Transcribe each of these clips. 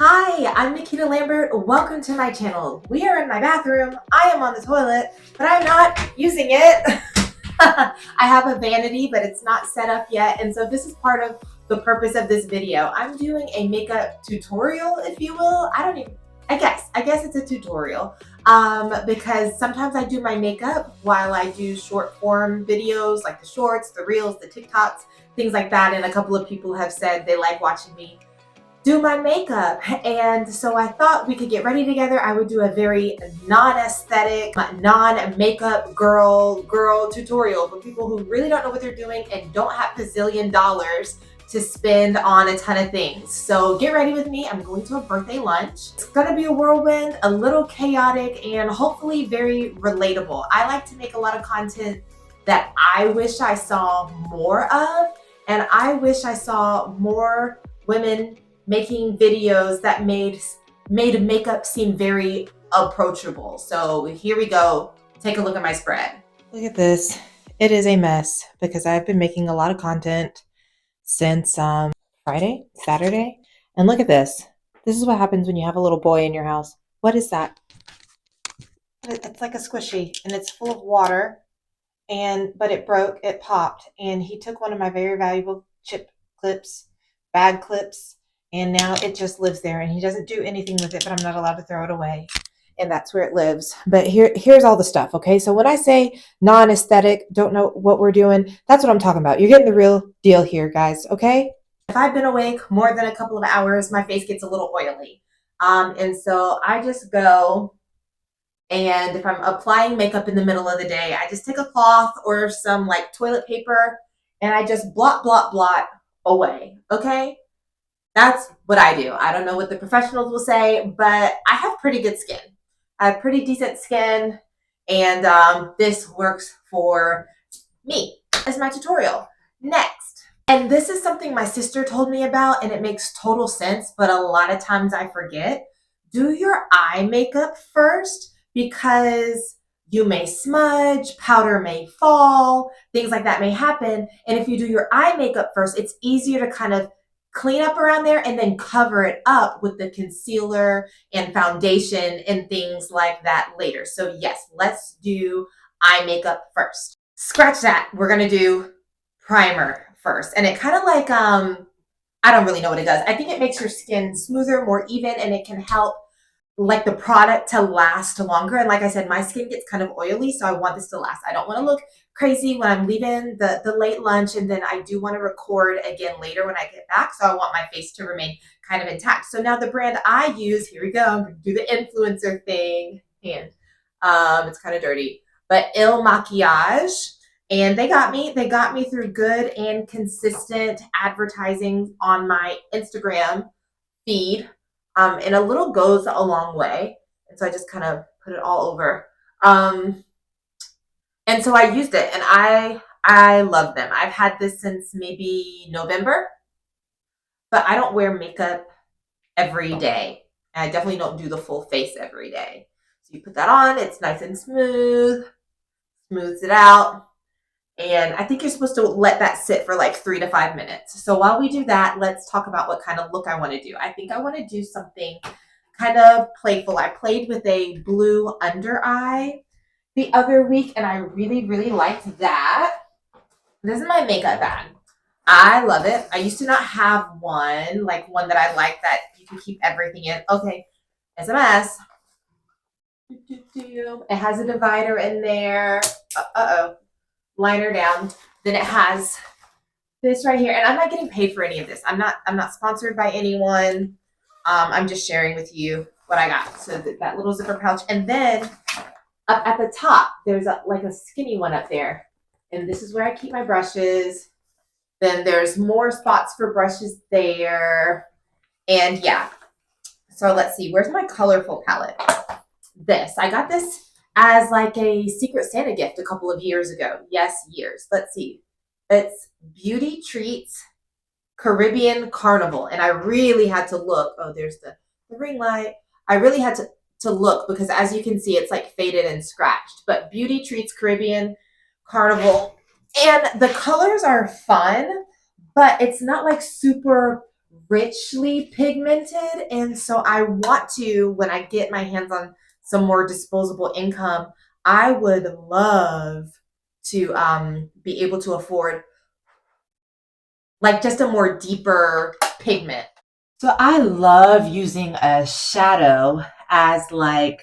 Hi, I'm Nikita Lambert. Welcome to my channel. We are in my bathroom. I am on the toilet, but I'm not using it. I have a vanity, but it's not set up yet. And so this is part of the purpose of this video. I'm doing a makeup tutorial, if you will. I guess it's a tutorial because sometimes I do my makeup while I do short form videos like the shorts, the reels, the TikToks, things like that. And a couple of people have said they like watching me do my makeup, and so I thought we could get ready together. I would do a very non-aesthetic, non-makeup girl tutorial for people who really don't know what they're doing and don't have bazillion dollars to spend on a ton of things. So get ready with me. I'm going to a birthday lunch. It's gonna be a whirlwind, a little chaotic, and hopefully very relatable. I like to make a lot of content that I wish I saw more of, and I wish I saw more women making videos that made makeup seem very approachable. So here we go. Take a look at my spread. Look at this. It is a mess because I've been making a lot of content since Friday, Saturday. And look at this. This is what happens when you have a little boy in your house. What is that? It's like a squishy and it's full of water, but it broke, it popped, and he took one of my very valuable bag clips, and now it just lives there, and he doesn't do anything with it, but I'm not allowed to throw it away, and that's where it lives. But here's all the stuff, okay? So when I say non-aesthetic, don't know what we're doing, that's what I'm talking about. You're getting the real deal here, guys, okay? If I've been awake more than a couple of hours, my face gets a little oily. And so I just go, and if I'm applying makeup in the middle of the day, I just take a cloth or some like toilet paper, and I just blot, blot, blot away, okay? That's what I do. I don't know what the professionals will say, but I have pretty good skin. I have pretty decent skin, and this works for me as my tutorial. Next, and this is something my sister told me about, and it makes total sense, but a lot of times I forget. Do your eye makeup first, because you may smudge, powder may fall, things like that may happen. And if you do your eye makeup first, it's easier to kind of clean up around there and then cover it up with the concealer and foundation and things like that later. So yes, let's do eye makeup first. Scratch that. We're going to do primer first. And it kind of like, I don't really know what it does. I think it makes your skin smoother, more even, and it can help like the product to last longer. And like I said, my skin gets kind of oily, so I want this to last. I don't want to look crazy when I'm leaving the late lunch, and then I do want to record again later when I get back, so I want my face to remain kind of intact. So now the brand I use, here we go, I'm going to do the influencer thing, and it's kind of dirty, but Il Maquillage. And they got me through good and consistent advertising on my Instagram feed. And a little goes a long way. And so I just kind of put it all over. And so I used it, and I love them. I've had this since maybe November, but I don't wear makeup every day. And I definitely don't do the full face every day. So you put that on, it's nice and smooth, smooths it out. And I think you're supposed to let that sit for like 3 to 5 minutes. So while we do that, let's talk about what kind of look I want to do. I think I want to do something kind of playful. I played with a blue under eye the other week, and I really, really liked that. This is my makeup bag. I love it. I used to not have one that I like that you can keep everything in. Okay, it's a mess. It has a divider in there. Uh-oh. Liner down. Then it has this right here, and I'm not getting paid for any of this. I'm not sponsored by anyone. I'm just sharing with you what I got. So that little zipper pouch, and then up at the top there's like a skinny one up there, and this is where I keep my brushes. Then there's more spots for brushes there, and yeah. So let's see, where's my colorful palette? I got this as like a Secret Santa gift a couple of years ago. Yes, years. Let's see. It's Beauty Treats Caribbean Carnival. And I really had to look. Oh, there's the ring light. I really had to look because as you can see, it's like faded and scratched. But Beauty Treats Caribbean Carnival. And the colors are fun, but it's not like super richly pigmented. And so I want to, when I get my hands on some more disposable income, I would love to be able to afford like just a more deeper pigment. So I love using a shadow as like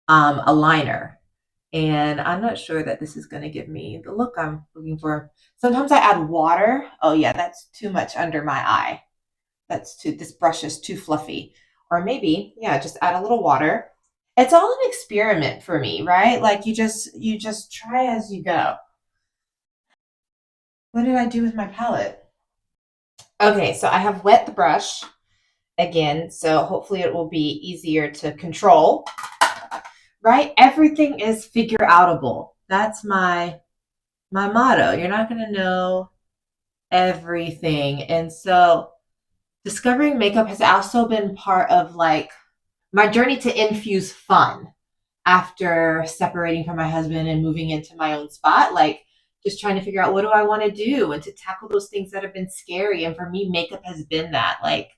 a liner. And I'm not sure that this is going to give me the look I'm looking for. Sometimes I add water. Oh yeah, that's too much under my eye. This brush is too fluffy. Or maybe, yeah, just add a little water. It's all an experiment for me, right? Like you just try as you go. What did I do with my palette? Okay, so I have wet the brush again, so hopefully it will be easier to control. Right? Everything is figure outable. That's my motto. You're not going to know everything. And so discovering makeup has also been part of like my journey to infuse fun after separating from my husband and moving into my own spot. Like just trying to figure out what do I want to do and to tackle those things that have been scary. And for me, makeup has been that. Like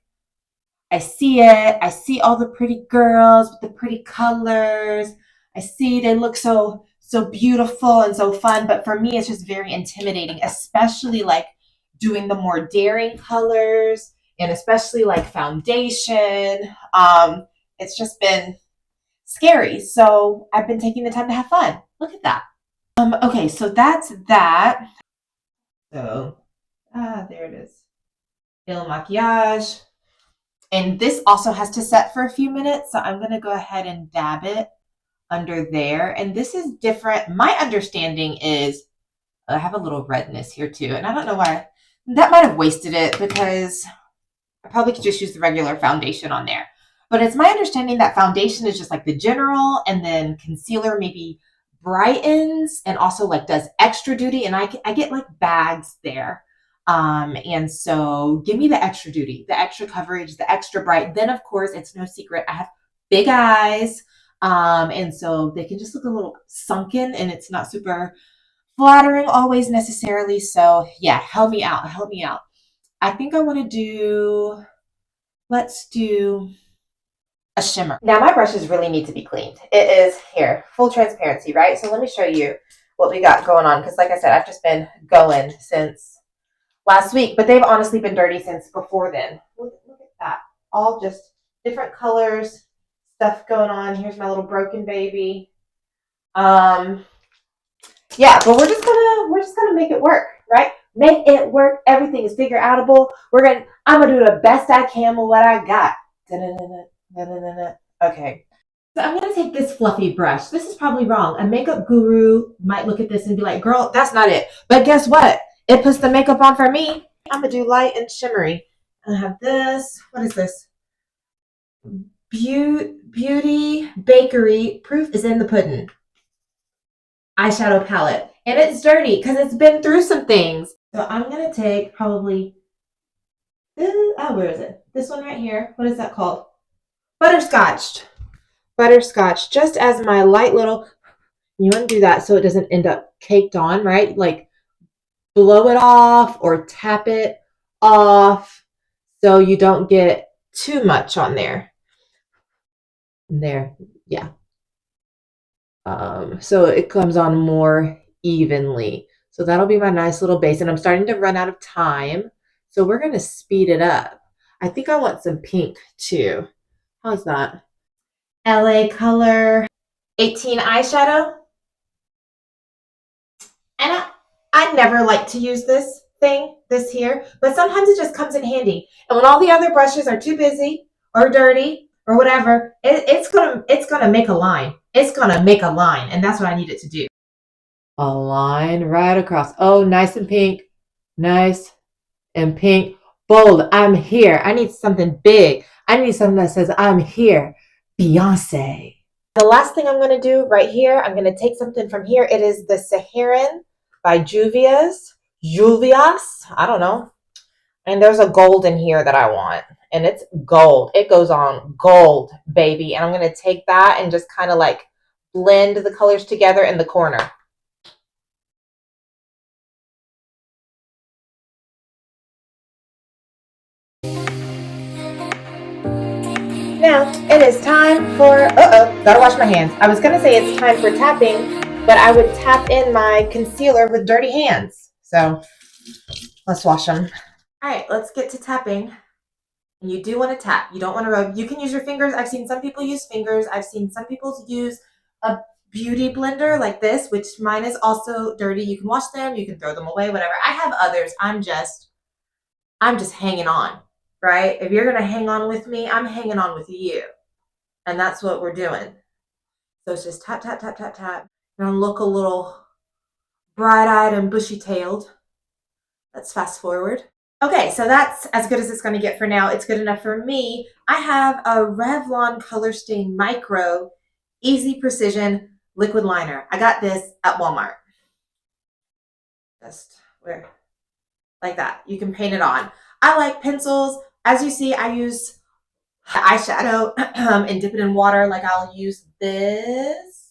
I see it. I see all the pretty girls with the pretty colors. I see they look so beautiful and so fun, but for me it's just very intimidating, especially like doing the more daring colors and especially like foundation. It's just been scary. So I've been taking the time to have fun. Look at that. Okay, so that's that. So there it is. Il maquillage. And this also has to set for a few minutes. So I'm going to go ahead and dab it under there. And this is different. My understanding is I have a little redness here too. And I don't know why. That might have wasted it because I probably could just use the regular foundation on there. But it's my understanding that foundation is just like the general, and then concealer maybe brightens and also like does extra duty. And I get like bags there. And so give me the extra duty, the extra coverage, the extra bright. Then of course, it's no secret, I have big eyes. And so they can just look a little sunken and it's not super flattering always necessarily. So yeah, help me out. Help me out. I think I want to do, let's do a shimmer. Now my brushes really need to be cleaned. It is here, full transparency, right? So let me show you what we got going on. Because like I said, I've just been going since last week, but they've honestly been dirty since before then. Look at that. All just different colors, stuff going on. Here's my little broken baby. Yeah, but we're just gonna make it work, right? Make it work. Everything is figure outable. I'm gonna do the best I can with what I got. Okay. So I'm gonna take this fluffy brush. This is probably wrong. A makeup guru might look at this and be like, girl, that's not it. But guess what? It puts the makeup on for me. I'm gonna do light and shimmery. I have this. What is this? Beauty Bakery. Proof is in the pudding. Eyeshadow palette. And it's dirty because it's been through some things. So I'm gonna take probably where is it? This one right here. What is that called? Butterscotch. Butterscotch. Just as my light little, you want to do that so it doesn't end up caked on, right? Like blow it off or tap it off so you don't get too much on there. There, yeah. So it comes on more evenly. So that'll be my nice little base. And I'm starting to run out of time. So we're going to speed it up. I think I want some pink too. How's that? LA Color 18 eyeshadow. And I never like to use this here, but sometimes it just comes in handy. And when all the other brushes are too busy or dirty or whatever, it's gonna make a line. It's gonna make a line, and that's what I need it to do. A line right across. Oh, nice and pink. Nice and pink. Bold. I'm here. I need something big. I need something that says I'm here. Beyonce. The last thing I'm going to do right here, I'm going to take something from here. It is the Saharan by Juvia's. I don't know. And there's a gold in here that I want. And it's gold. It goes on gold, baby. And I'm going to take that and just kind of like blend the colors together in the corner. Now it is time for, gotta wash my hands. I was gonna say it's time for tapping, but I would tap in my concealer with dirty hands. So let's wash them. All right, let's get to tapping. And you do want to tap. You don't want to rub. You can use your fingers. I've seen some people use fingers. I've seen some people use a beauty blender like this, which mine is also dirty. You can wash them. You can throw them away, whatever. I have others. I'm just hanging on, right? If you're going to hang on with me, I'm hanging on with you. And that's what we're doing. So it's just tap, tap, tap, tap, tap. And look a little bright-eyed and bushy-tailed. Let's fast forward. Okay, so that's as good as it's going to get for now. It's good enough for me. I have a Revlon Color Stain Micro Easy Precision Liquid Liner. I got this at Walmart. Just where, like that. You can paint it on. I like pencils. As you see, I use eyeshadow and dip it in water. Like I'll use this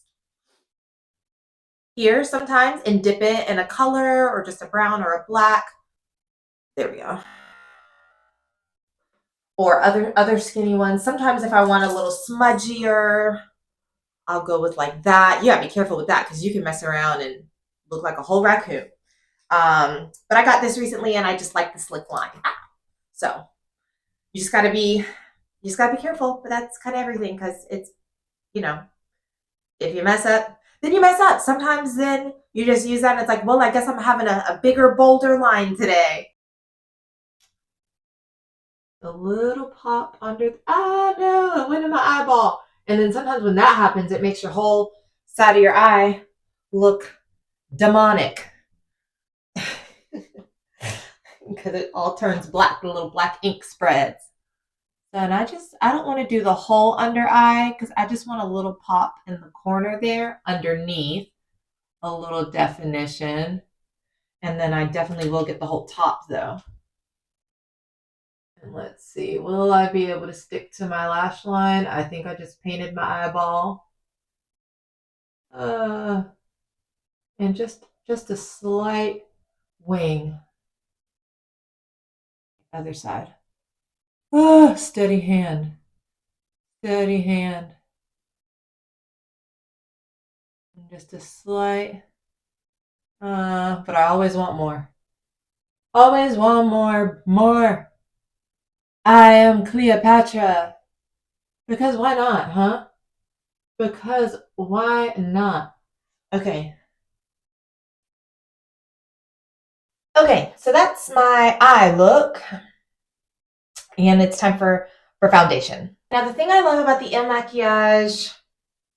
here sometimes and dip it in a color or just a brown or a black. There we go. Or other skinny ones. Sometimes if I want a little smudgier, I'll go with like that. You gotta be careful with that because you can mess around and look like a whole raccoon. But I got this recently and I just like the slick line. So you just gotta be careful, but that's kind of everything because it's, you know, if you mess up, then you mess up. Sometimes then you just use that and it's like, well, I guess I'm having a bigger, bolder line today. A little pop under, oh no, it went in my eyeball. And then sometimes when that happens, it makes your whole side of your eye look demonic. Because it all turns black, the little black ink spreads. And I don't want to do the whole under eye because I just want a little pop in the corner there underneath, a little definition. And then I definitely will get the whole top though. And let's see, will I be able to stick to my lash line? I think I just painted my eyeball. And just a slight wing. Other side. Oh, steady hand. Steady hand. And just a slight, but I always want more. Always want more. I am Cleopatra. Because why not, huh? Because why not? Okay. Okay, so that's my eye look. And it's time for foundation. Now, the thing I love about the Il Makiage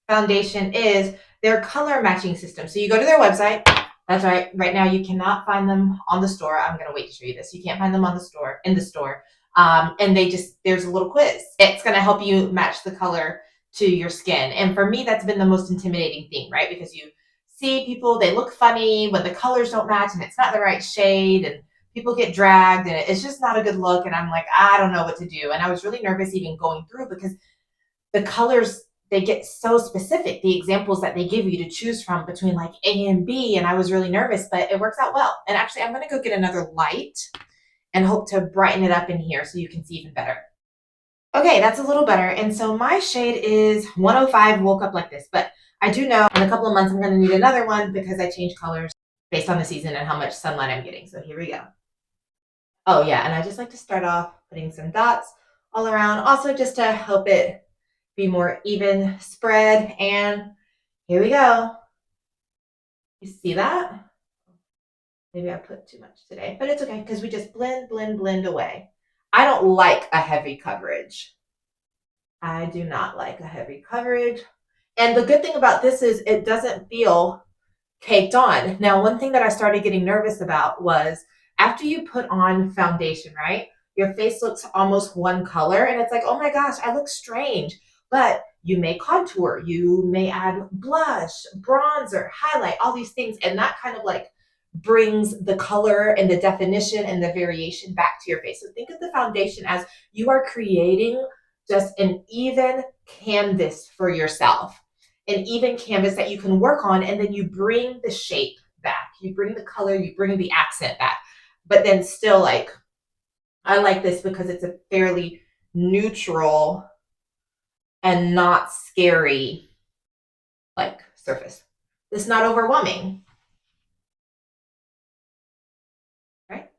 foundation is their color matching system. So you go to their website. That's right. Right now, you cannot find them on the store. I'm going to wait to show you this. You can't find them on the store, in the store. And there's a little quiz. It's going to help you match the color to your skin. And for me, that's been the most intimidating thing, right? Because you see people, they look funny when the colors don't match and it's not the right shade and people get dragged and it's just not a good look. And I'm like, I don't know what to do. And I was really nervous even going through because the colors, they get so specific, the examples that they give you to choose from between like A and B. And I was really nervous, but it works out well. And actually, I'm going to go get another light and hope to brighten it up in here so you can see even better. Okay, that's a little better. And so my shade is 105 Woke Up Like This. But I do know in a couple of months, I'm going to need another one because I change colors based on the season and how much sunlight I'm getting. So here we go. Oh yeah, and I just like to start off putting some dots all around. Also just to help it be more even spread. And here we go. You see that? Maybe I put too much today, but it's okay because we just blend away. I don't like a heavy coverage. I do not like a heavy coverage. And the good thing about this is it doesn't feel caked on. Now, one thing that I started getting nervous about was after you put on foundation, right? Your face looks almost one color and it's like, oh my gosh, I look strange. But you may contour, you may add blush, bronzer, highlight, all these things. And that kind of like brings the color and the definition and the variation back to your face. So think of the foundation as you are creating just an even canvas for yourself, an even canvas that you can work on, and then you bring the shape back. You bring the color, you bring the accent back. But then still I like this because it's a fairly neutral and not scary, like, surface. It's not overwhelming, right?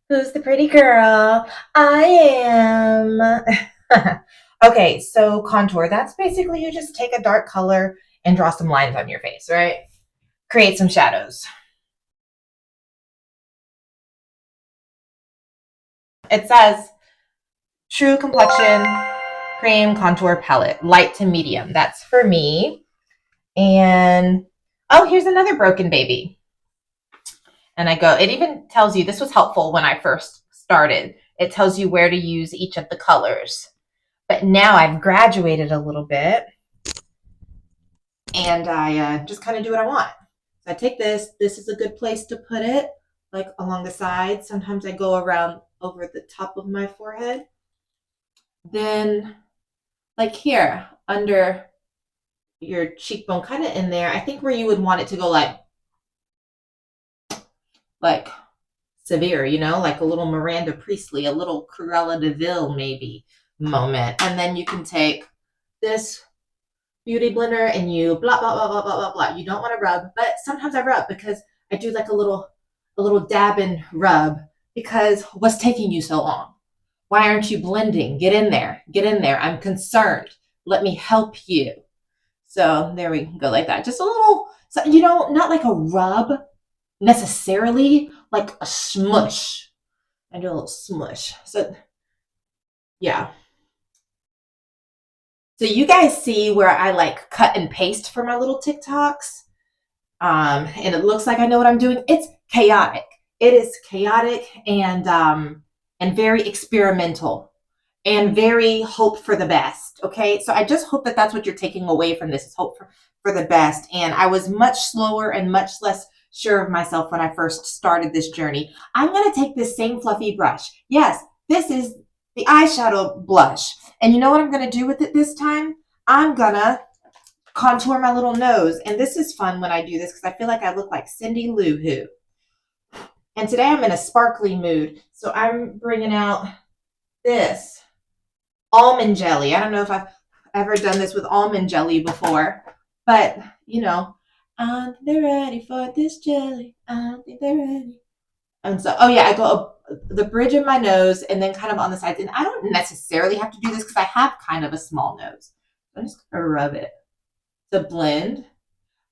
Who's the pretty girl? I am. Okay, so contour. That's basically you just take a dark color and draw some lines on your face, right? Create some shadows. It says True Complexion Cream Contour Palette, light to medium. That's for me. And oh, here's another broken baby. And I go, it even tells you, this was helpful when I first started. It tells you where to use each of the colors. But now I've graduated a little bit and I just kind of do what I want. So I take this. This is a good place to put it, like along the side. Sometimes I go around over the top of my forehead. Then like here, under your cheekbone, kind of in there, I think where you would want it to go like severe, you know, like a little Miranda Priestley, a little Cruella de Vil maybe moment. And then you can take this beauty blender and you blah, blah, blah, blah, blah, blah, blah. You don't want to rub, but sometimes I rub because I do like a little dab and rub because what's taking you so long? Why aren't you blending? Get in there. Get in there. I'm concerned. Let me help you. So there we go like that. Just a little, so, you know, not like a rub necessarily, like a smush. I do a little smush. So yeah. So you guys see where I like cut and paste for my little TikToks. And it looks like I know what I'm doing. It's chaotic. It is chaotic and very experimental and very hope for the best. Okay. So I just hope that that's what you're taking away from this is hope for the best. And I was much slower and much less sure of myself when I first started this journey. I'm going to take this same fluffy brush. Yes, this is the eyeshadow blush. And you know what I'm going to do with it this time? I'm going to contour my little nose. And this is fun when I do this because I feel like I look like Cindy Lou Who. And today I'm in a sparkly mood. So I'm bringing out this almond jelly. I don't know if I've ever done this with almond jelly before, but you know, I don't think they're ready for this jelly. I don't think they're ready. And so, oh yeah, I go up the bridge of my nose and then kind of on the sides. And I don't necessarily have to do this because I have kind of a small nose. I'm just going to rub it to blend.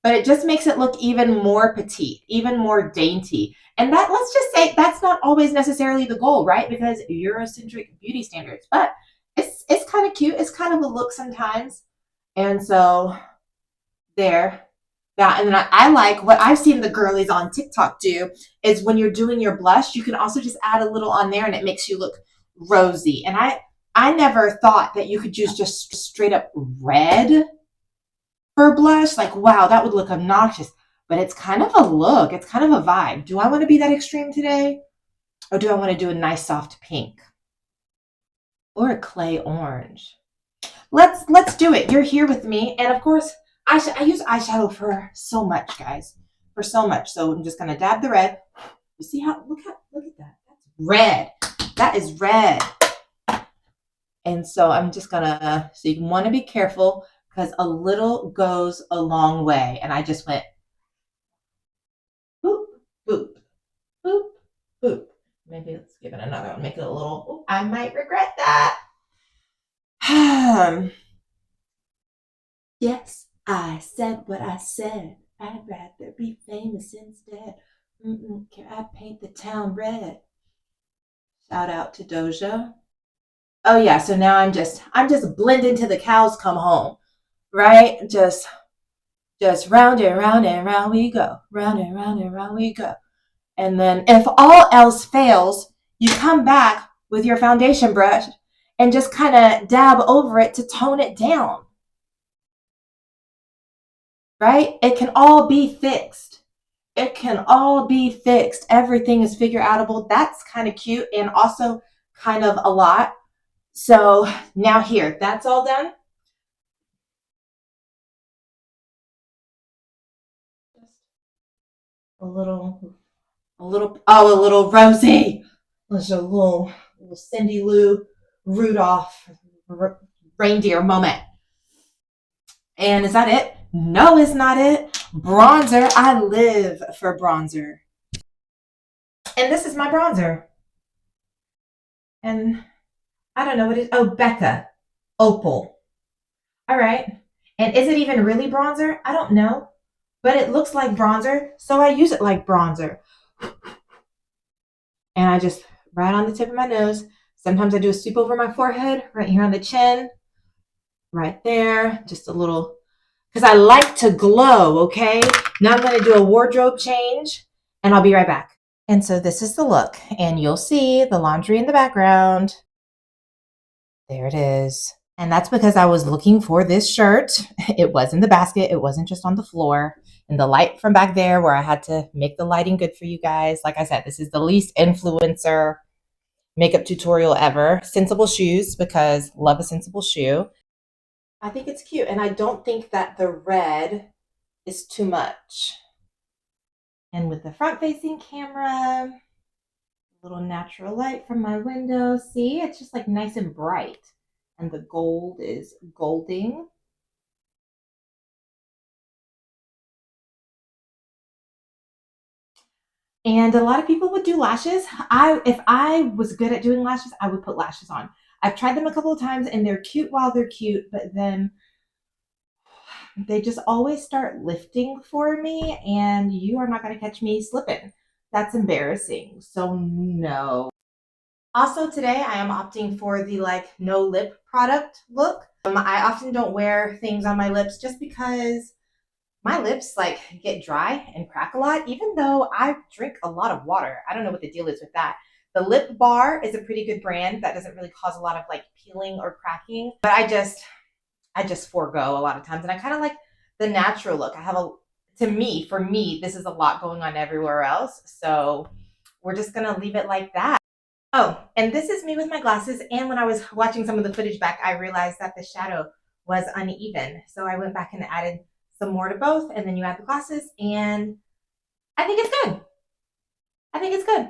But it just makes it look even more petite, even more dainty. And that, let's just say, that's not always necessarily the goal, right? Because Eurocentric beauty standards. But it's kind of cute. It's kind of a look sometimes. And so there. Yeah, and then I like what I've seen the girlies on TikTok do is when you're doing your blush, you can also just add a little on there and it makes you look rosy. And I never thought that you could use just straight up red for blush. Like, wow, that would look obnoxious. But it's kind of a look. It's kind of a vibe. Do I want to be that extreme today? Or do I want to do a nice soft pink? Or a clay orange? Let's do it. You're here with me. And of course, I use eyeshadow for so much, guys. For so much. So I'm just gonna dab the red. You see how look at that. That's red. That is red. And so I'm just gonna so you want to be careful because a little goes a long way. And I just went boop, boop, boop, boop. Maybe let's give it another one. Make it a little, oh, I might regret that. Yes. I said what I said. I'd rather be famous instead. Can I paint the town red? Shout out to Doja. Oh yeah, so now I'm just blending till the cows come home, right? Just round and round and round we go, round and round and round we go. And then if all else fails, you come back with your foundation brush and just kind of dab over it to tone it down. Right? It can all be fixed. It can all be fixed. Everything is figure outable. That's kind of cute and also kind of a lot. So now here, that's all done. Just a little Rosie. There's a little Cindy Lou Rudolph reindeer moment. And is that it? No, it's not it. Bronzer. I live for bronzer. And this is my bronzer. And I don't know what it is. Oh, Becca. Opal. All right. And is it even really bronzer? I don't know. But it looks like bronzer, so I use it like bronzer. And I just right on the tip of my nose. Sometimes I do a sweep over my forehead, right here on the chin, right there. Just a little, because I like to glow, okay? Now I'm going to do a wardrobe change, and I'll be right back. And so this is the look, and you'll see the laundry in the background. There it is. And that's because I was looking for this shirt. It was in the basket. It wasn't just on the floor. And the light from back there where I had to make the lighting good for you guys. Like I said, this is the least influencer makeup tutorial ever. Sensible shoes, because love a sensible shoe. I think it's cute. And I don't think that the red is too much. And with the front facing camera, a little natural light from my window. See, it's just like nice and bright. And the gold is golding. And a lot of people would do lashes. If I was good at doing lashes, I would put lashes on. I've tried them a couple of times and they're cute while they're cute, but then they just always start lifting for me, and you are not going to catch me slipping. That's embarrassing. So no. Also today I am opting for the like no lip product look. I often don't wear things on my lips just because my lips like get dry and crack a lot, even though I drink a lot of water. I don't know what the deal is with that. The Lip Bar is a pretty good brand that doesn't really cause a lot of like peeling or cracking, but I just forego a lot of times, and I kind of like the natural look. For me, this is a lot going on everywhere else, so we're just gonna leave it like that. Oh, and this is me with my glasses. And when I was watching some of the footage back, I realized that the shadow was uneven. So I went back and added some more to both. And then you add the glasses, and I think it's good. I think it's good.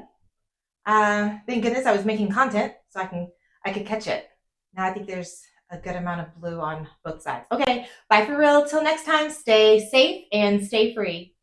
Thank goodness I was making content so I could catch it. Now I think there's a good amount of blue on both sides. Okay, bye for real. Till next time, stay safe and stay free.